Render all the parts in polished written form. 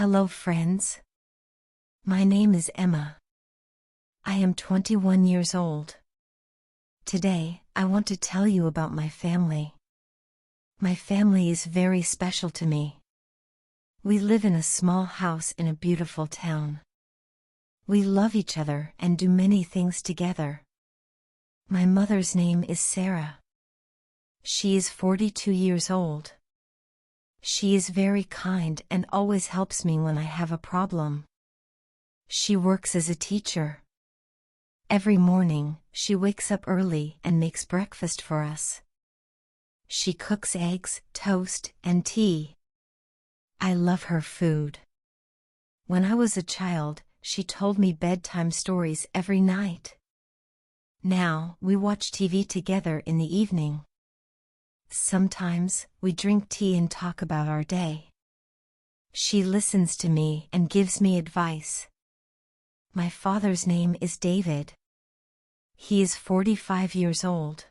Hello friends. My name is Emma. I am 21 years old. Today, I want to tell you about my family. My family is very special to me. We live in a small house in a beautiful town. We love each other and do many things together. My mother's name is Sarah. She is 42 years old. She is very kind and always helps me when I have a problem. She works as a teacher. Every morning, she wakes up early and makes breakfast for us. She cooks eggs, toast, and tea. I love her food. When I was a child, she told me bedtime stories every night. Now, we watch TV together in the evening. Sometimes, we drink tea and talk about our day. She listens to me and gives me advice. My father's name is David. He is 45 years old.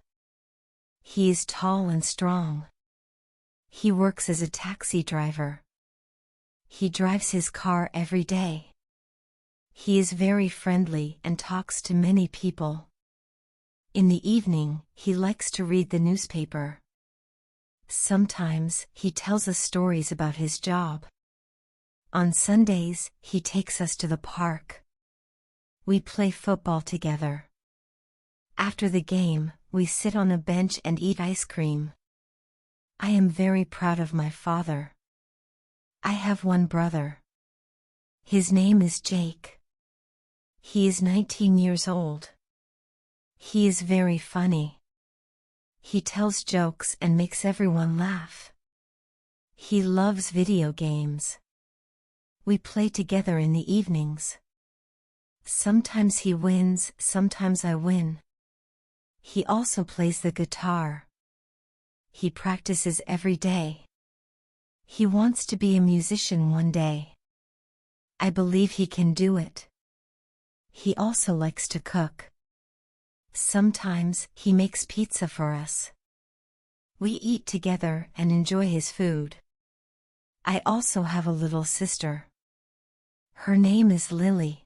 He is tall and strong. He works as a taxi driver. He drives his car every day. He is very friendly and talks to many people. In the evening, he likes to read the newspaper. Sometimes, he tells us stories about his job. On Sundays, he takes us to the park. We play football together. After the game, we sit on a bench and eat ice cream. I am very proud of my father. I have one brother. His name is Jake. He is 19 years old. He is very funny. He tells jokes and makes everyone laugh. He loves video games. We play together in the evenings. Sometimes he wins, sometimes I win. He also plays the guitar. He practices every day. He wants to be a musician one day. I believe he can do it. He also likes to cook. Sometimes, he makes pizza for us. We eat together and enjoy his food. I also have a little sister. Her name is Lily.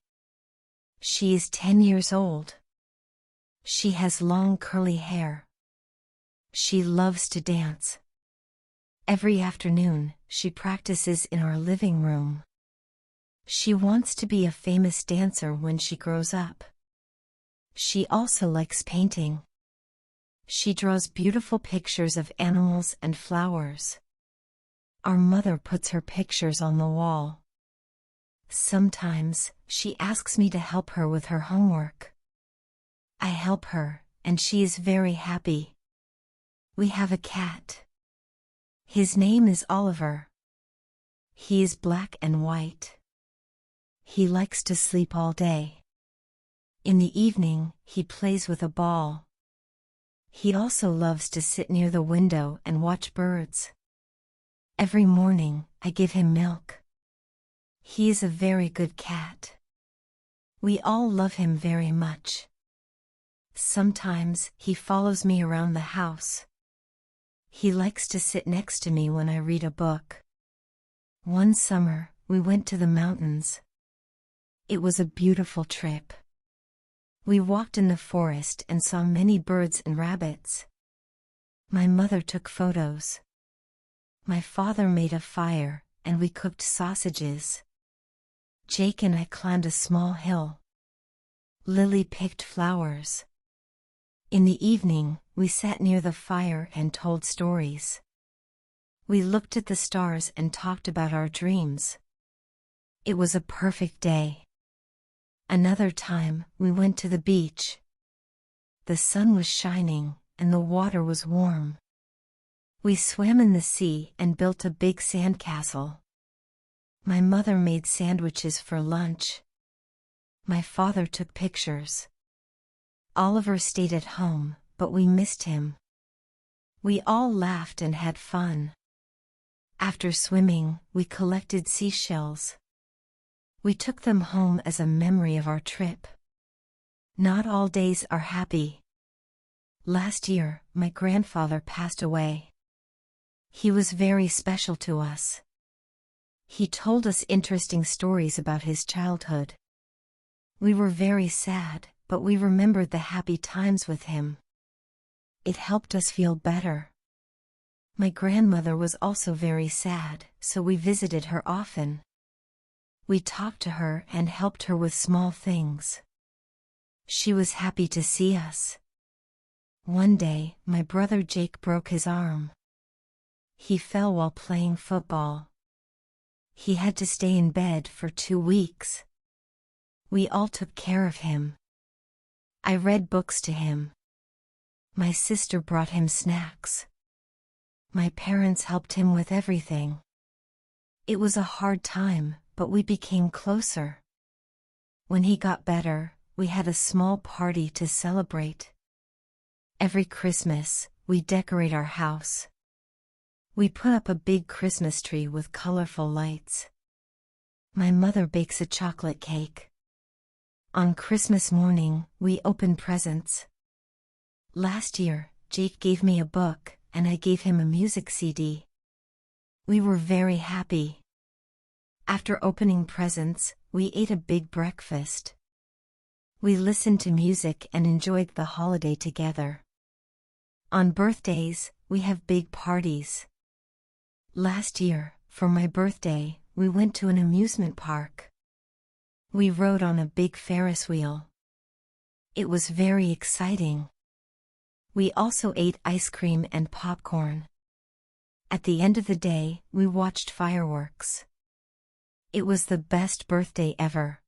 She is 10 years old. She has long curly hair. She loves to dance. Every afternoon, she practices in our living room. She wants to be a famous dancer when she grows up. She also likes painting. She draws beautiful pictures of animals and flowers. Our mother puts her pictures on the wall. Sometimes, she asks me to help her with her homework. I help her, and she is very happy. We have a cat. His name is Oliver. He is black and white. He likes to sleep all day. In the evening, he plays with a ball. He also loves to sit near the window and watch birds. Every morning, I give him milk. He is a very good cat. We all love him very much. Sometimes, he follows me around the house. He likes to sit next to me when I read a book. One summer, we went to the mountains. It was a beautiful trip. We walked in the forest and saw many birds and rabbits. My mother took photos. My father made a fire, and we cooked sausages. Jake and I climbed a small hill. Lily picked flowers. In the evening, we sat near the fire and told stories. We looked at the stars and talked about our dreams. It was a perfect day. Another time, we went to the beach. The sun was shining, and the water was warm. We swam in the sea and built a big sandcastle. My mother made sandwiches for lunch. My father took pictures. Oliver stayed at home, but we missed him. We all laughed and had fun. After swimming, we collected seashells. We took them home as a memory of our trip. Not all days are happy. Last year, my grandfather passed away. He was very special to us. He told us interesting stories about his childhood. We were very sad, but we remembered the happy times with him. It helped us feel better. My grandmother was also very sad, so we visited her often. We talked to her and helped her with small things. She was happy to see us. One day, my brother Jake broke his arm. He fell while playing football. He had to stay in bed for 2 weeks. We all took care of him. I read books to him. My sister brought him snacks. My parents helped him with everything. It was a hard time, but we became closer. When he got better, we had a small party to celebrate. Every Christmas, we decorate our house. We put up a big Christmas tree with colorful lights. My mother bakes a chocolate cake. On Christmas morning, we open presents. Last year, Jake gave me a book, and I gave him a music CD. We were very happy. After opening presents, we ate a big breakfast. We listened to music and enjoyed the holiday together. On birthdays, we have big parties. Last year, for my birthday, we went to an amusement park. We rode on a big Ferris wheel. It was very exciting. We also ate ice cream and popcorn. At the end of the day, we watched fireworks. It was the best birthday ever.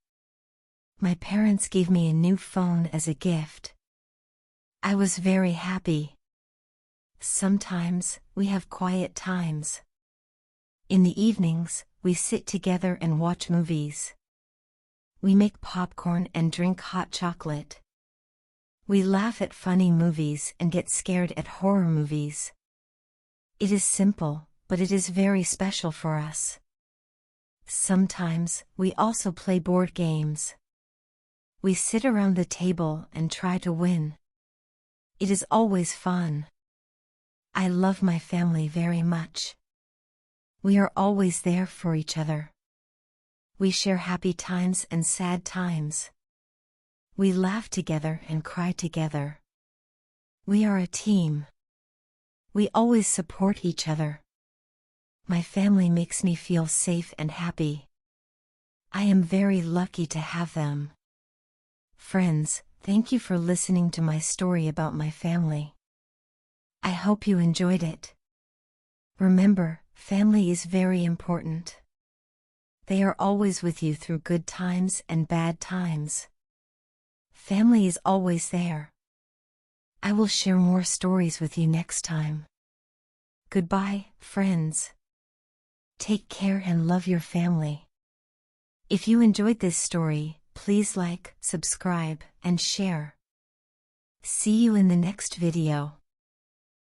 My parents gave me a new phone as a gift. I was very happy. Sometimes, we have quiet times. In the evenings, we sit together and watch movies. We make popcorn and drink hot chocolate. We laugh at funny movies and get scared at horror movies. It is simple, but it is very special for us. Sometimes, we also play board games. We sit around the table and try to win. It is always fun. I love my family very much. We are always there for each other. We share happy times and sad times. We laugh together and cry together. We are a team. We always support each other. My family makes me feel safe and happy. I am very lucky to have them. Friends, thank you for listening to my story about my family. I hope you enjoyed it. Remember, family is very important. They are always with you through good times and bad times. Family is always there. I will share more stories with you next time. Goodbye, friends. Take care and love your family. If you enjoyed this story, please like, subscribe, and share. See you in the next video.